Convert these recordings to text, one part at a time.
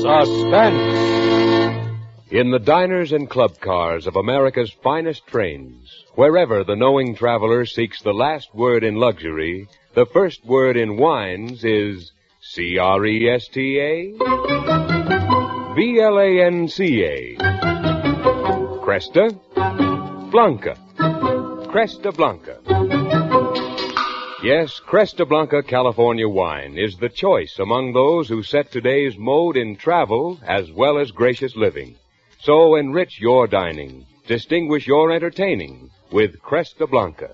Suspense. In the diners and club cars of America's finest trains, wherever the knowing traveler seeks the last word in luxury, the first word in wines is Cresta? Blanca. Cresta Blanca. Cresta Blanca. Yes, Cresta Blanca California wine is the choice among those who set today's mode in travel as well as gracious living. So enrich your dining, distinguish your entertaining with Cresta Blanca.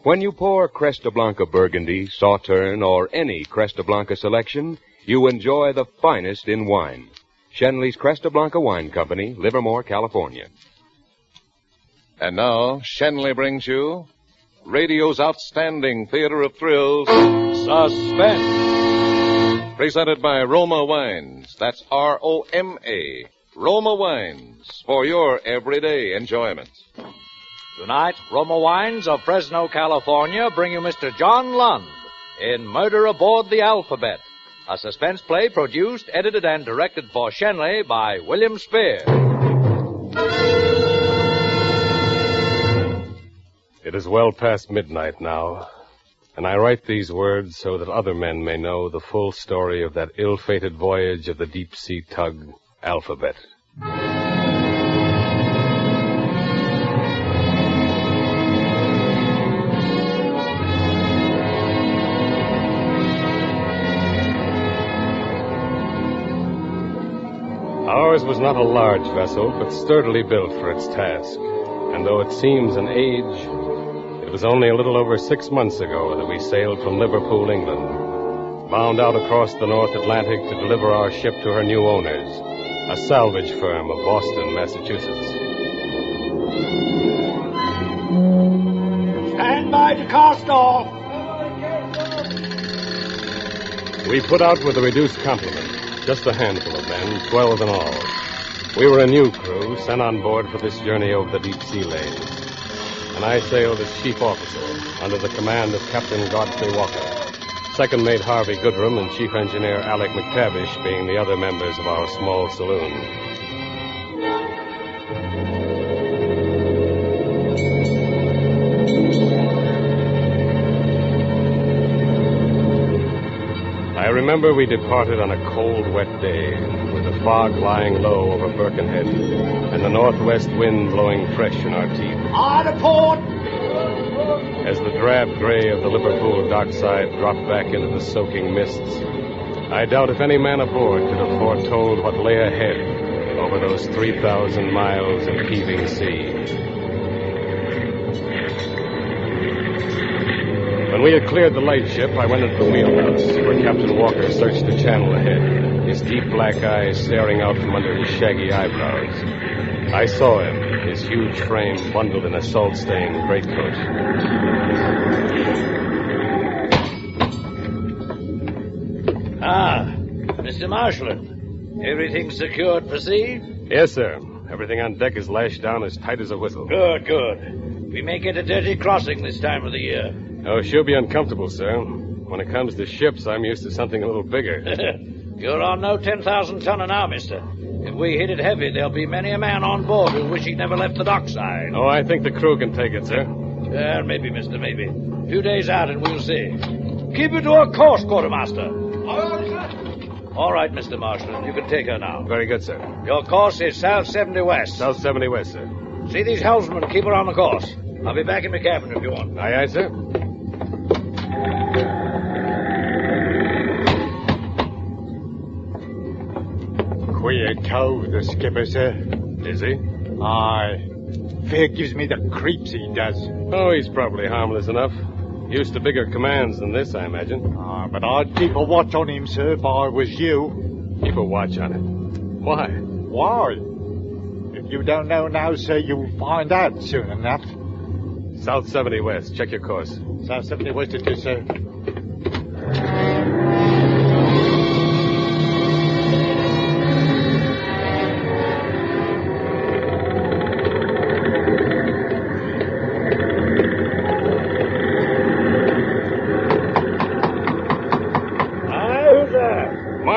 When you pour Cresta Blanca Burgundy, Sauterne, or any Cresta Blanca selection, you enjoy the finest in wine. Shenley's Cresta Blanca Wine Company, Livermore, California. And now, Shenley brings you radio's outstanding theater of thrills, Suspense. Presented by Roma Wines. That's R-O-M-A. Roma Wines, for your everyday enjoyment. Tonight, Roma Wines of Fresno, California, bring you Mr. John Lund in Murder Aboard the Alphabet, a suspense play produced, edited, and directed for Shenley by William Spear. It is well past midnight now, and I write these words so that other men may know the full story of that ill-fated voyage of the deep-sea tug, Alphabet. Ours was not a large vessel, but sturdily built for its task. And though it seems an age, it was only a little over 6 months ago that we sailed from Liverpool, England, bound out across the North Atlantic to deliver our ship to her new owners, a salvage firm of Boston, Massachusetts. Stand by to cast off. We put out with a reduced complement, just a handful of men, 12 in all. We were a new crew, sent on board for this journey over the deep sea lanes. And I sailed as chief officer, under the command of Captain Godfrey Walker, second mate Harvey Goodrum, and chief engineer Alec McTavish being the other members of our small saloon. I remember we departed on a cold, wet day, with the fog lying low over Birkenhead, and the northwest wind blowing fresh in our teeth. On a port! As the drab gray of the Liverpool dockside dropped back into the soaking mists, I doubt if any man aboard could have foretold what lay ahead over those 3,000 miles of heaving sea. When we had cleared the lightship, I went into the wheelhouse, where Captain Walker searched the channel ahead, his deep black eyes staring out from under his shaggy eyebrows. I saw him, his huge frame bundled in a salt-stained greatcoat. Ah, Mr. Marshland, everything secured for sea? Yes, sir. Everything on deck is lashed down as tight as a whistle. Good, good. We may get a dirty crossing this time of the year. Oh, she'll be uncomfortable, sir. When it comes to ships, I'm used to something a little bigger. You're on no 10,000 tonner now, mister. If we hit it heavy, there'll be many a man on board who'll wish he'd never left the dockside. Oh, I think the crew can take it, sir. Maybe, mister, maybe. A few days out and we'll see. Keep it to our course, quartermaster. All right, Mr. Marshland, you can take her now. Very good, sir. Your course is south 70 west. South 70 west, sir. See these helmsmen keep her on the course. I'll be back in my cabin if you want. Aye, aye, sir. Queer toe, the skipper, sir. Is he? Aye. Fair gives me the creeps, he does. Oh, he's probably harmless enough. Used to bigger commands than this, I imagine. But I'd keep a watch on him, sir, if I was you. Keep a watch on him. Why? Why? If you don't know now, sir, you'll find out soon enough. South 70 west. Check your course. South 70 west it is, sir.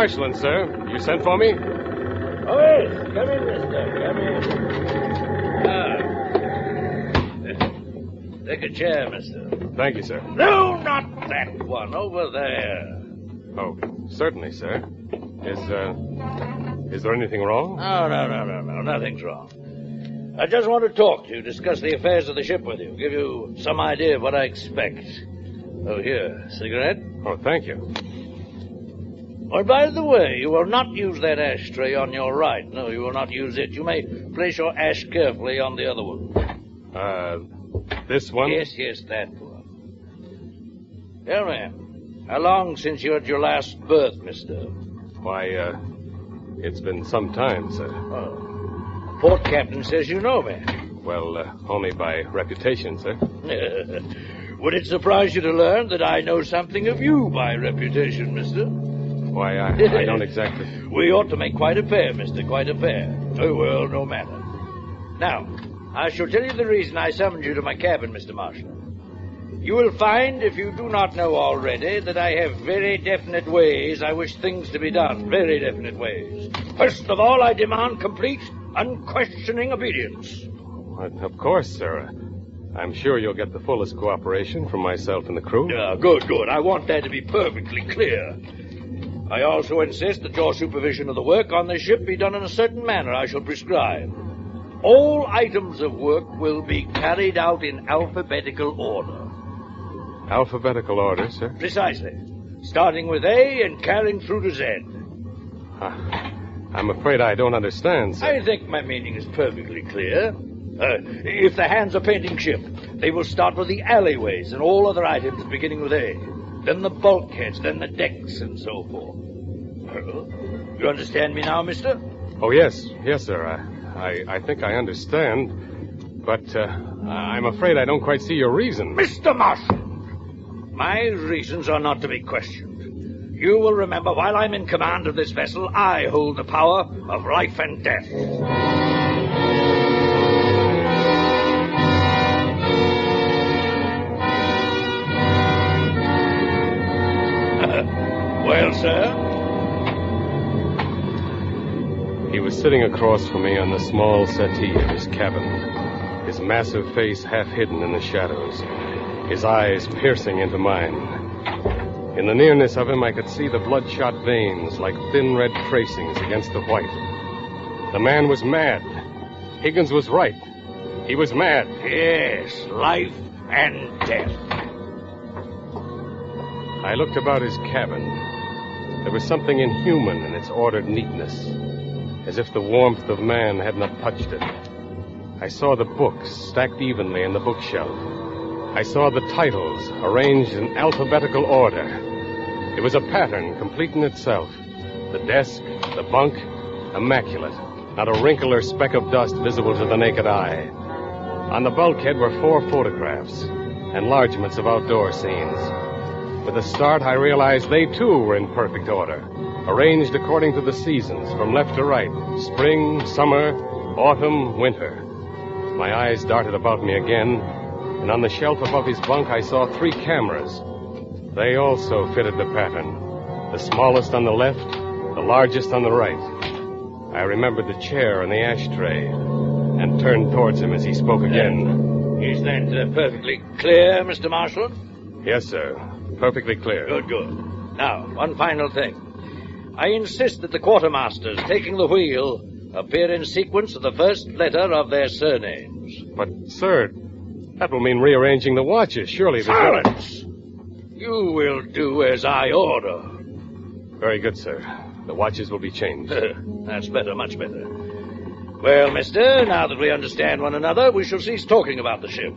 Marshland, sir. You sent for me? Oh, yes. Come in, mister. Come in. Take a chair, mister. Thank you, sir. No, not that one. Over there. Oh, certainly, sir. Is there anything wrong? No. Nothing's wrong. I just want to talk to you, discuss the affairs of the ship with you, give you some idea of what I expect. Oh, here, cigarette? Oh, thank you. Oh, by the way, you will not use that ashtray on your right. No, you will not use it. You may place your ash carefully on the other one. This one? Yes, that one. Tell me, how long since you had your last berth, mister? Why, it's been some time, sir. Oh. Port captain says you know me. Well, only by reputation, sir. Would it surprise you to learn that I know something of you by reputation, mister? Why, I don't exactly... We ought to make quite a pair, mister, quite a pair. Oh, well, no matter. Now, I shall tell you the reason I summoned you to my cabin, Mr. Marshall. You will find, if you do not know already, that I have very definite ways I wish things to be done. Very definite ways. First of all, I demand complete, unquestioning obedience. Of course, sir. I'm sure you'll get the fullest cooperation from myself and the crew. Good. I want that to be perfectly clear. I also insist that your supervision of the work on this ship be done in a certain manner I shall prescribe. All items of work will be carried out in alphabetical order. Alphabetical order, sir? Precisely. Starting with A and carrying through to Z. I'm afraid I don't understand, sir. I think my meaning is perfectly clear. If the hands are painting ship, they will start with the alleyways and all other items beginning with A. Then the bulkheads, then the decks, and so forth. You understand me now, mister? Oh, yes, sir. I think I understand. But I'm afraid I don't quite see your reason. Mr. Marshall, my reasons are not to be questioned. You will remember, while I'm in command of this vessel, I hold the power of life and death. Well, sir? He was sitting across from me on the small settee of his cabin, his massive face half hidden in the shadows, his eyes piercing into mine. In the nearness of him, I could see the bloodshot veins like thin red tracings against the white. The man was mad. Higgins was right. He was mad. Yes, life and death. I looked about his cabin. There was something inhuman in its ordered neatness, as if the warmth of man had not touched it. I saw the books stacked evenly in the bookshelf. I saw the titles arranged in alphabetical order. It was a pattern complete in itself. The desk, the bunk, immaculate. Not a wrinkle or speck of dust visible to the naked eye. On the bulkhead were 4 photographs, enlargements of outdoor scenes. With a start, I realized they, too, were in perfect order, arranged according to the seasons, from left to right, spring, summer, autumn, winter. My eyes darted about me again, and on the shelf above his bunk, I saw 3 cameras. They also fitted the pattern, the smallest on the left, the largest on the right. I remembered the chair and the ashtray, and turned towards him as he spoke again. Is that perfectly clear, Mr. Marshall? Yes, sir. Perfectly clear. Good. Now, one final thing. I insist that the quartermasters taking the wheel appear in sequence of the first letter of their surnames. But, sir, that will mean rearranging the watches. Surely the... Silence! You will do as I order. Very good, sir. The watches will be changed. That's better, much better. Well, mister, now that we understand one another, we shall cease talking about the ship.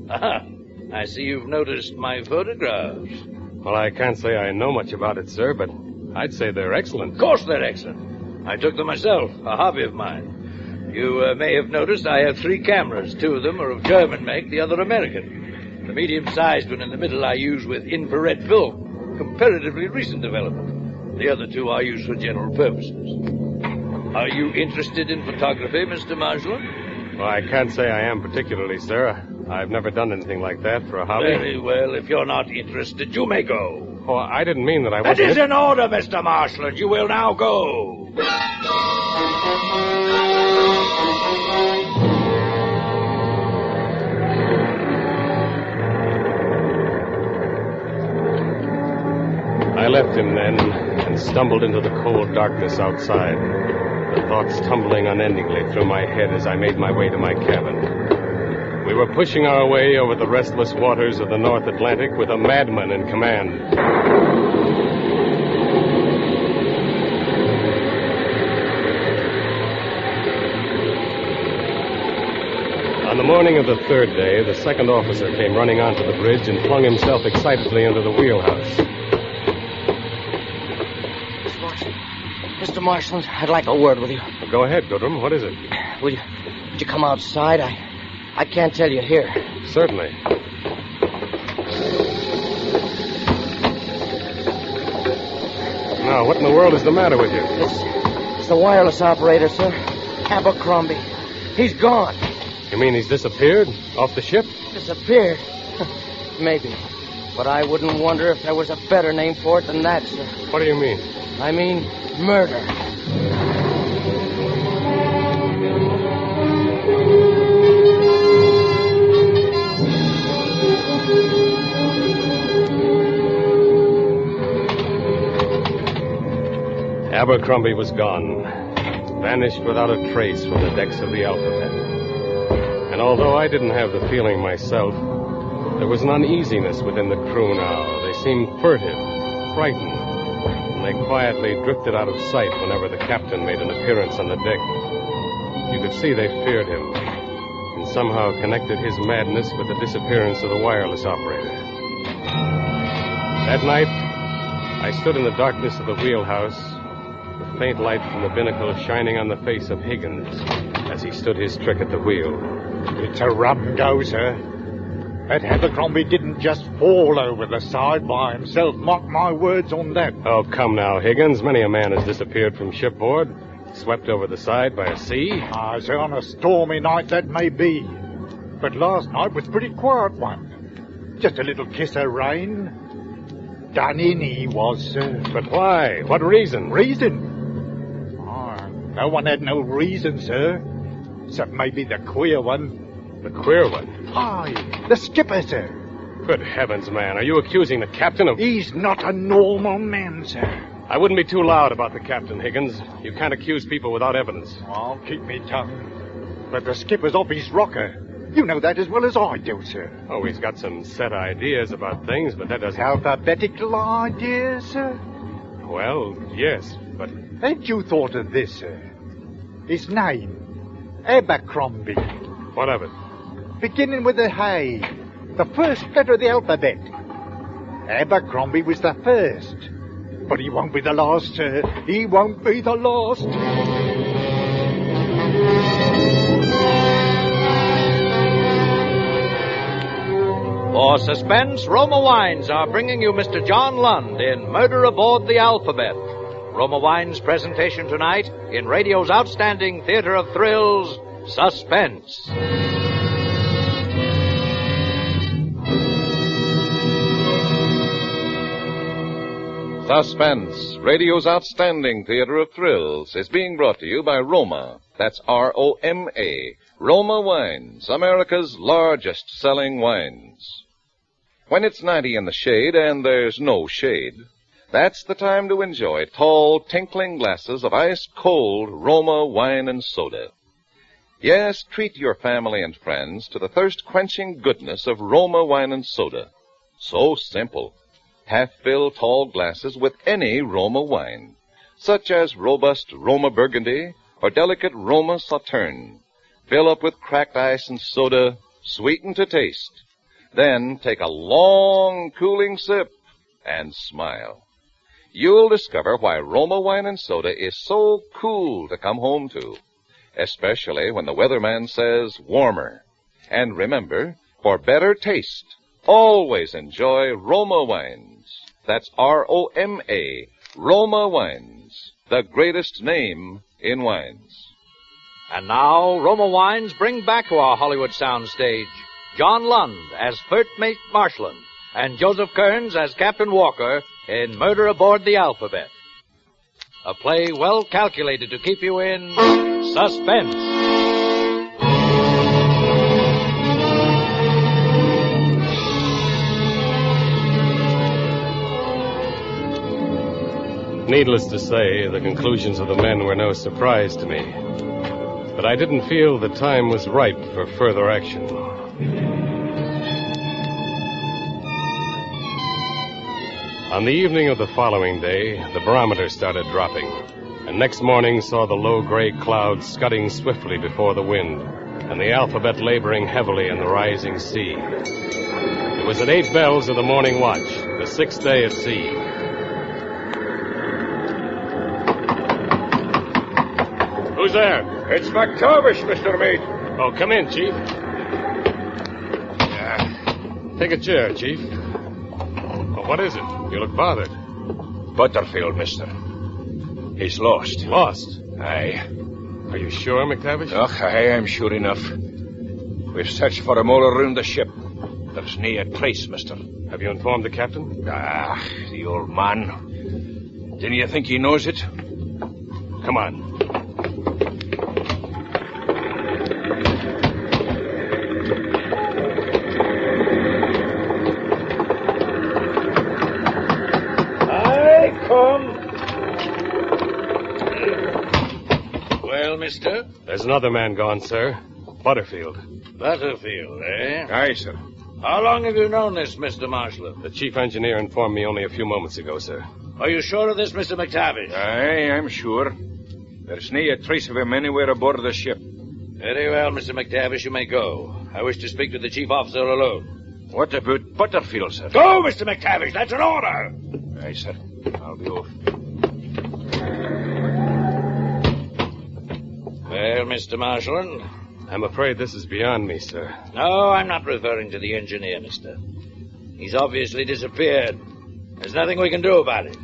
Aha! I see you've noticed my photographs. Well, I can't say I know much about it, sir, but I'd say they're excellent. Of course they're excellent. I took them myself, a hobby of mine. You may have noticed I have 3 cameras. 2 of them are of German make, the other American. The medium-sized one in the middle I use with infrared film, comparatively recent development. The other 2 I use for general purposes. Are you interested in photography, Mr. Marshall? Well, I can't say I am particularly, sir. I've never done anything like that for a hobby. Very well. If you're not interested, you may go. Oh, I didn't mean that I That wasn't... is an order, Mr. Marshland. You will now go. I left him then and stumbled into the cold darkness outside, the thoughts tumbling unendingly through my head as I made my way to my cabin. We were pushing our way over the restless waters of the North Atlantic with a madman in command. On the morning of the third day, the second officer came running onto the bridge and flung himself excitedly into the wheelhouse. Mr. Marshland, I'd like a word with you. Well, go ahead, Goodrum. What is it? Would you come outside? I can't tell you here. Certainly. Now, what in the world is the matter with you? It's the wireless operator, sir. Abercrombie. He's gone. You mean he's disappeared? Off the ship? Disappeared? Maybe. But I wouldn't wonder if there was a better name for it than that, sir. What do you mean? I mean, murder. Abercrombie was gone. Vanished without a trace from the decks of the Alphabet. And although I didn't have the feeling myself, there was an uneasiness within the crew now. They seemed furtive, frightened, and they quietly drifted out of sight whenever the captain made an appearance on the deck. You could see they feared him, and somehow connected his madness with the disappearance of the wireless operator. That night, I stood in the darkness of the wheelhouse, the faint light from the binnacle shining on the face of Higgins as he stood his trick at the wheel. It's a rum go, sir. That Abercrombie didn't just fall over the side by himself. Mark my words on that. Oh, come now, Higgins. Many a man has disappeared from shipboard, swept over the side by a sea. Sir, on a stormy night that may be. But last night was a pretty quiet one. Just a little kiss of rain. Done in he was, sir. But why? What reason? Reason? No one had no reason, sir. Except maybe the queer one. The queer one? Aye, the skipper, sir. Good heavens, man. Are you accusing the captain of... He's not a normal man, sir. I wouldn't be too loud about the captain, Higgins. You can't accuse people without evidence. I'll keep me tongue. But the skipper's off his rocker. You know that as well as I do, sir. Oh, he's got some set ideas about things, but that doesn't... Alphabetical ideas, sir? Well, yes, but... Ain't you thought of this, sir? His name, Abercrombie. What of it? Beginning with a hay. The first letter of the alphabet. Abercrombie was the first. But he won't be the last, sir. He won't be the last. For suspense, Roma Wines are bringing you Mr. John Lund in Murder Aboard the Alphabet. Roma Wines' presentation tonight in radio's outstanding theater of thrills, Suspense. Suspense, radio's outstanding theater of thrills, is being brought to you by Roma. That's R-O-M-A. Roma Wines, America's largest selling wines. When it's 90 in the shade and there's no shade, that's the time to enjoy tall, tinkling glasses of ice-cold Roma wine and soda. Yes, treat your family and friends to the thirst-quenching goodness of Roma wine and soda. So simple. Half-fill tall glasses with any Roma wine, such as robust Roma Burgundy or delicate Roma Sauterne. Fill up with cracked ice and soda, sweeten to taste. Then take a long, cooling sip and smile. You'll discover why Roma wine and soda is so cool to come home to, especially when the weatherman says warmer. And remember, for better taste, always enjoy Roma wines. That's R-O-M-A, Roma Wines, the greatest name in wines. And now, Roma Wines bring back to our Hollywood soundstage John Lund as First Mate Marshland and Joseph Kearns as Captain Walker in Murder Aboard the Alphabet. A play well calculated to keep you in suspense. Needless to say, the conclusions of the men were no surprise to me. But I didn't feel the time was ripe for further action. On the evening of the following day, the barometer started dropping, and next morning saw the low gray clouds scudding swiftly before the wind, and the Alphabet laboring heavily in the rising sea. It was at 8 bells of the morning watch, the 6th day at sea. Who's there? It's McTavish, Mr. Mate. Oh, come in, Chief. Take a chair, Chief. Well, what is it? You look bothered. Butterfield, mister. He's lost. Lost? Aye. Are you sure, McTavish? Och, aye, I'm sure enough. We've searched for him all around the ship. There's nae a trace, mister. Have you informed the captain? Ah, the old man. Didn't you think he knows it? Come on. Well, mister? There's another man gone, sir. Butterfield. Butterfield, eh? Aye, sir. How long have you known this, Mr. Marshall? The chief engineer informed me only a few moments ago, sir. Are you sure of this, Mr. McTavish? Aye, I'm sure. There's nae a trace of him anywhere aboard the ship. Very well, Mr. McTavish, you may go. I wish to speak to the chief officer alone. What about Butterfield, sir? Go, Mr. McTavish, that's an order! Aye, sir. I'll be off. Well, Mr. Marshall? I'm afraid this is beyond me, sir. No, I'm not referring to the engineer, mister. He's obviously disappeared. There's nothing we can do about it.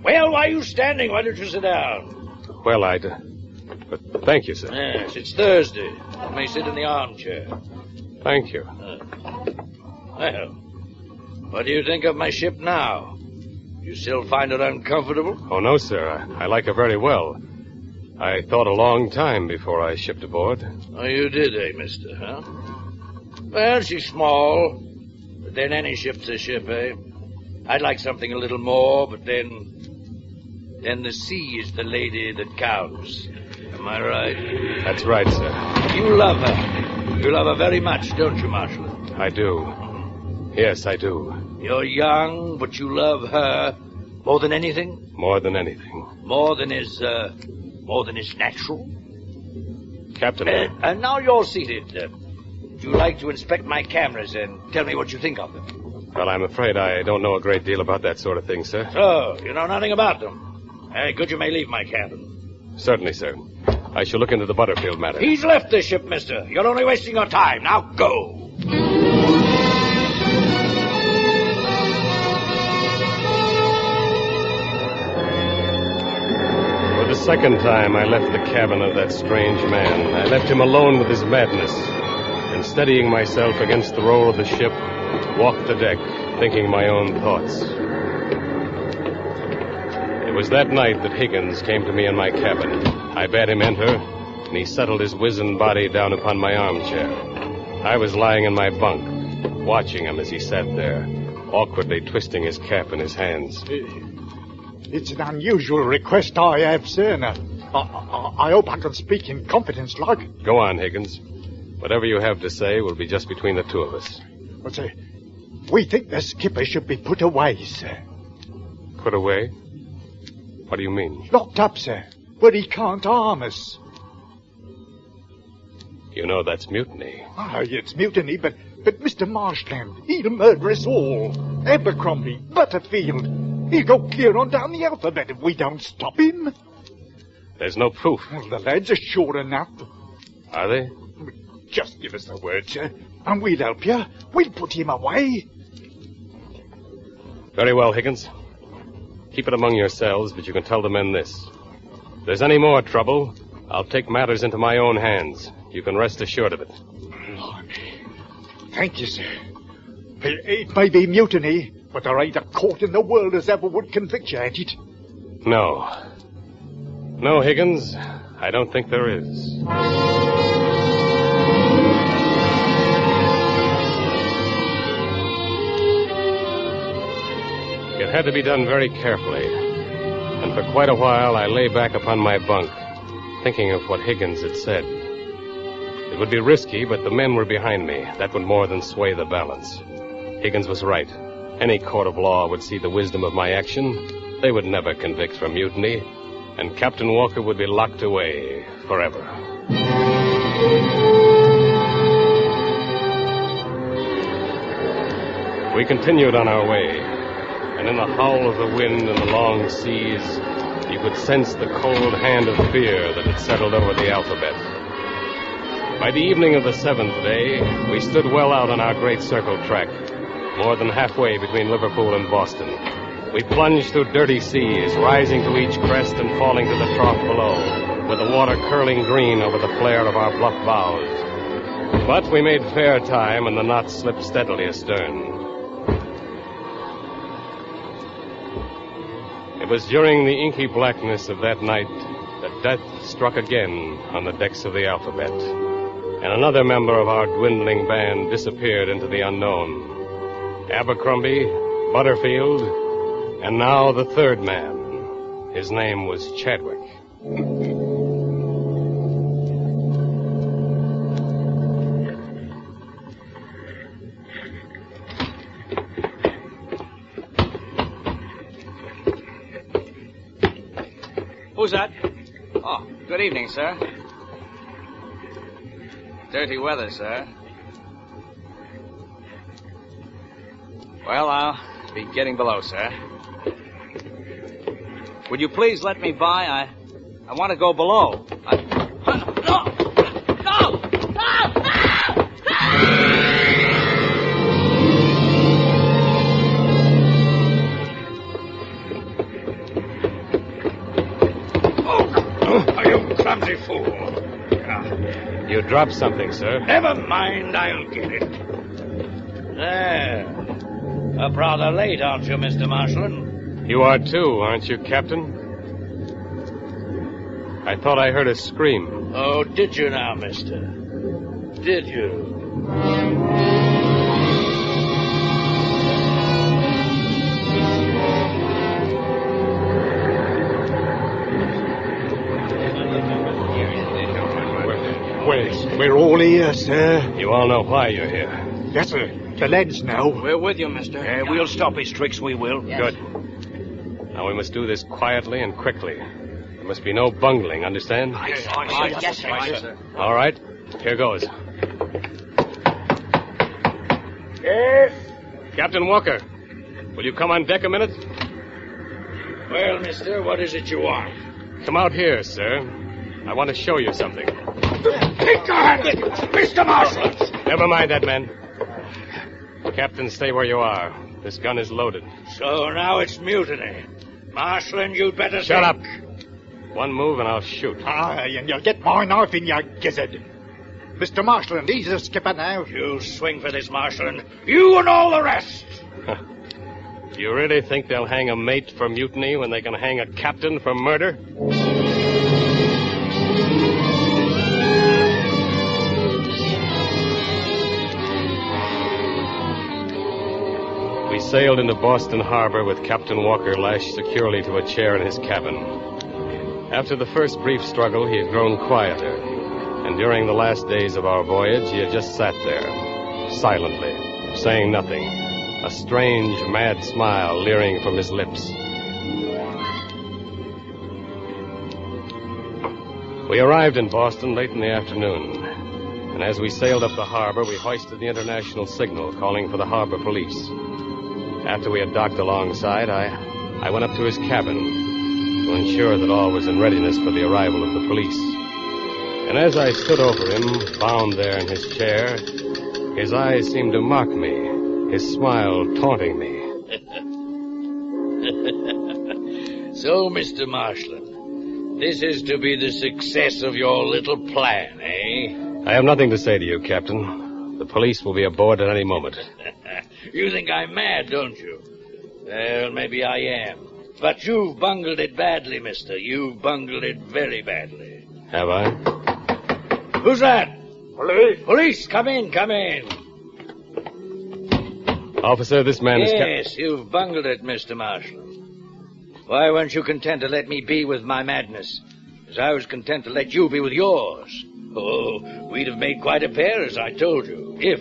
Well, why are you standing? Why don't you sit down? Well, but thank you, sir. Yes, it's Thursday. You may sit in the armchair. Thank you. Well, what do you think of my ship now? You still find it uncomfortable? Oh, no, sir. I like her very well. I thought a long time before I shipped aboard. Oh, you did, eh, mister, huh? Well, she's small, but then any ship's a ship, eh? I'd like something a little more, but then the sea is the lady that counts. Am I right? That's right, sir. You love her. You love her very much, don't you, Marshall? I do. Yes, I do. You're young, but you love her more than anything? More than anything. More than is natural? Captain. And now you're seated. Would you like to inspect my cameras and tell me what you think of them? Well, I'm afraid I don't know a great deal about that sort of thing, sir. Oh, you know nothing about them? Good, you may leave my cabin. Certainly, sir. I shall look into the Butterfield matter. He's left the ship, mister. You're only wasting your time. Now go. For the second time, I left the cabin of that strange man. I left him alone with his madness, and steadying myself against the roll of the ship, walked the deck, thinking my own thoughts. It was that night that Higgins came to me in my cabin. I bade him enter, and he settled his wizened body down upon my armchair. I was lying in my bunk, watching him as he sat there, awkwardly twisting his cap in his hands. It's an unusual request I have, sir. I hope I can speak in confidence, like. Go on, Higgins. Whatever you have to say will be just between the two of us. But, sir, we think the skipper should be put away, sir. Put away? What do you mean? Locked up, sir, where he can't harm us. You know that's mutiny. Ah, it's mutiny, but Mr. Marshland, he'll murder us all. Abercrombie, Butterfield, he'll go clear on down the alphabet if we don't stop him. There's no proof. Well, the lads are sure enough. Are they? Just give us the word, sir, and we'll help you. We'll put him away. Very well, Higgins. Keep it among yourselves, but you can tell the men this. If there's any more trouble, I'll take matters into my own hands. You can rest assured of it. Blimey. Thank you, sir. It may be mutiny, but there ain't a court in the world as ever would convict you at it. No. No, Higgins, I don't think there is. It had to be done very carefully, and for quite a while I lay back upon my bunk, thinking of what Higgins had said. It would be risky, but the men were behind me. That would more than sway the balance. Higgins was right. Any court of law would see the wisdom of my action. They would never convict for mutiny, and Captain Walker would be locked away forever. We continued on our way, and in the howl of the wind and the long seas, you could sense the cold hand of fear that had settled over the alphabet. By the evening of the 7th day, we stood well out on our great circle track, more than halfway between Liverpool and Boston. We plunged through dirty seas, rising to each crest and falling to the trough below, with the water curling green over the flare of our bluff bows. But we made fair time, and the knot slipped steadily astern. It was during the inky blackness of that night that death struck again on the decks of the Alphabet, and another member of our dwindling band disappeared into the unknown. Abercrombie, Butterfield, and now the third man. His name was Chadwick. Who's that? Oh, good evening, sir. Dirty weather, sir. Well, I'll be getting below, sir. Would you please let me by? I want to go below. No! You clumsy fool. You dropped something, sir. Never mind, I'll get it. There. Up rather late, aren't you, Mr. Marshland? You are too, aren't you, Captain? I thought I heard a scream. Oh, did you now, mister? Did you? We're all here, sir. You all know why you're here. Yes, sir. The lads know. We're with you, mister. We'll stop his tricks, we will. Yes. Good. Now we must do this quietly and quickly. There must be no bungling, understand? Yes, sir. All right, here goes. Yes? Captain Walker, will you come on deck a minute? Well, mister, what is it you want? Come out here, sir. I want to show you something. Take your hand, Mr. Marshall. Never mind that, man. Captain, stay where you are. This gun is loaded. So now it's mutiny. Marshland, you'd better Shut up. One move and I'll shoot. Aye, and you'll get my knife in your gizzard. Mr. Marshland, he's the skipper now. You swing for this, Marshland. You and all the rest. Do you really think they'll hang a mate for mutiny when they can hang a captain for murder? We sailed into Boston Harbor with Captain Walker lashed securely to a chair in his cabin. After the first brief struggle, he had grown quieter, and during the last days of our voyage, he had just sat there, silently, saying nothing, a strange, mad smile leering from his lips. We arrived in Boston late in the afternoon, and as we sailed up the harbor, we hoisted the international signal calling for the harbor police. After we had docked alongside, I went up to his cabin to ensure that all was in readiness for the arrival of the police. And as I stood over him, bound there in his chair, his eyes seemed to mock me, his smile taunting me. So, Mr. Marshland, this is to be the success of your little plan, eh? I have nothing to say to you, Captain. The police will be aboard at any moment. You think I'm mad, don't you? Well, maybe I am. But you've bungled it badly, mister. You've bungled it very badly. Have I? Who's that? Police. Police, come in, come in. Officer, this man is... Yes, you've bungled it, Mr. Marshall. Why weren't you content to let me be with my madness, as I was content to let you be with yours? Oh, we'd have made quite a pair, as I told you, if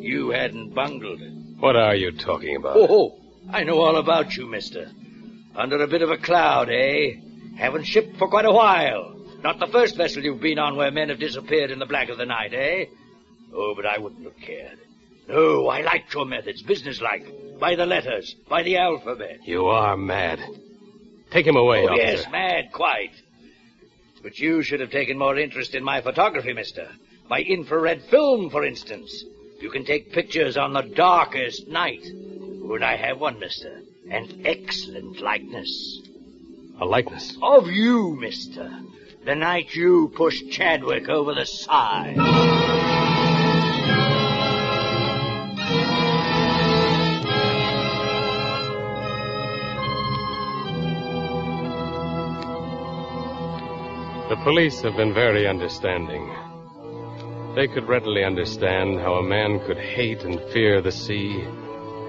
you hadn't bungled it. What are you talking about? Oh, I know all about you, mister. Under a bit of a cloud, eh? Haven't shipped for quite a while. Not the first vessel you've been on where men have disappeared in the black of the night, eh? Oh, but I wouldn't have cared. No, I liked your methods, businesslike. By the letters, by the alphabet. You are mad. Take him away, officer. Yes, mad, quite. But you should have taken more interest in my photography, mister. My infrared film, for instance. You can take pictures on the darkest night. Would I have one, mister? An excellent likeness. A likeness? Of you, mister. The night you pushed Chadwick over the side. The police have been very understanding. They could readily understand how a man could hate and fear the sea,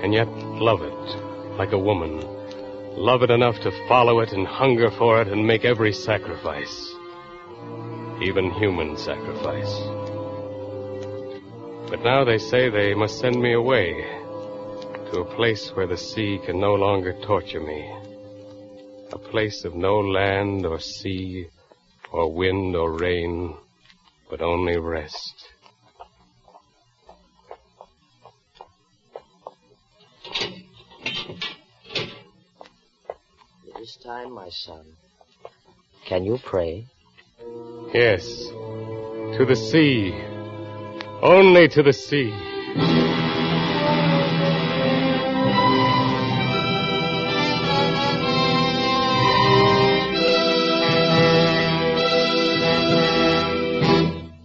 and yet love it, like a woman. Love it enough to follow it and hunger for it and make every sacrifice. Even human sacrifice. But now they say they must send me away to a place where the sea can no longer torture me. A place of no land or sea or wind or rain, but only rest. This time, my son, can you pray? Yes, to the sea. Only to the sea.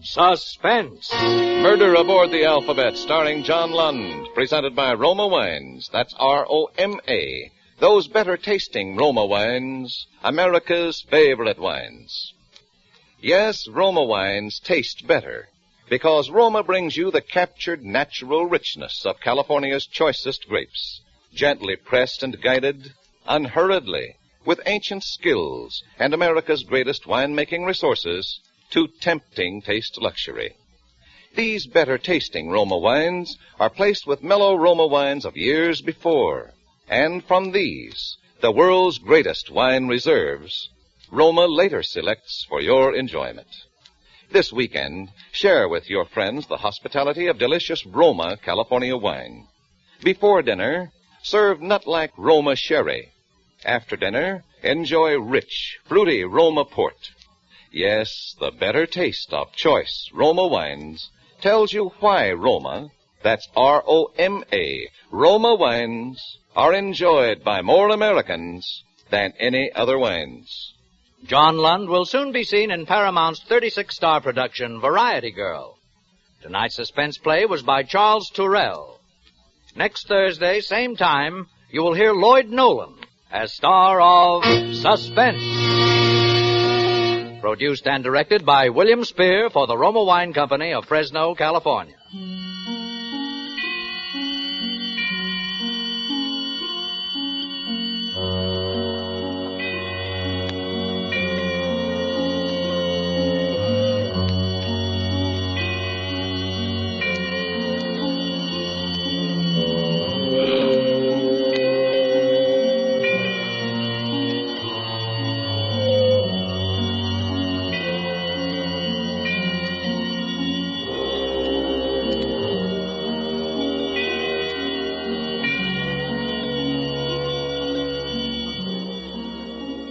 Suspense. Murder Aboard the Alphabet, starring John Lund, presented by Roma Wines. That's R-O-M-A. Those better-tasting Roma wines, America's favorite wines. Yes, Roma wines taste better, because Roma brings you the captured natural richness of California's choicest grapes, gently pressed and guided, unhurriedly, with ancient skills and America's greatest winemaking resources, to tempting taste luxury. These better-tasting Roma wines are placed with mellow Roma wines of years before, and from these, the world's greatest wine reserves, Roma later selects for your enjoyment. This weekend, share with your friends the hospitality of delicious Roma California wine. Before dinner, serve nut-like Roma sherry. After dinner, enjoy rich, fruity Roma port. Yes, the better taste of choice Roma wines tells you why Roma, that's R-O-M-A, Roma wines, are enjoyed by more Americans than any other wines. John Lund will soon be seen in Paramount's 36-star production, Variety Girl. Tonight's suspense play was by Charles Turrell. Next Thursday, same time, you will hear Lloyd Nolan as star of Suspense. Produced and directed by William Spear for the Roma Wine Company of Fresno, California.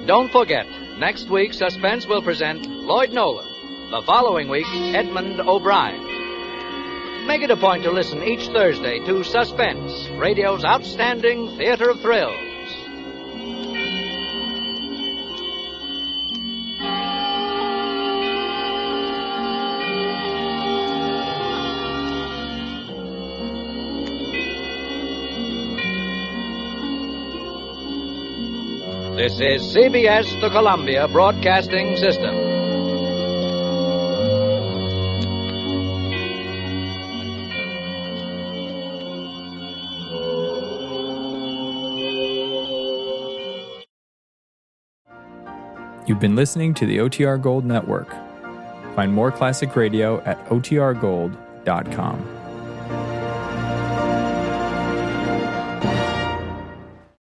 Don't forget, next week Suspense will present Lloyd Nolan. The following week, Edmund O'Brien. Make it a point to listen each Thursday to Suspense, radio's outstanding theater of thrills. This is CBS, the Columbia Broadcasting System. You've been listening to the OTR Gold Network. Find more classic radio at otrgold.com.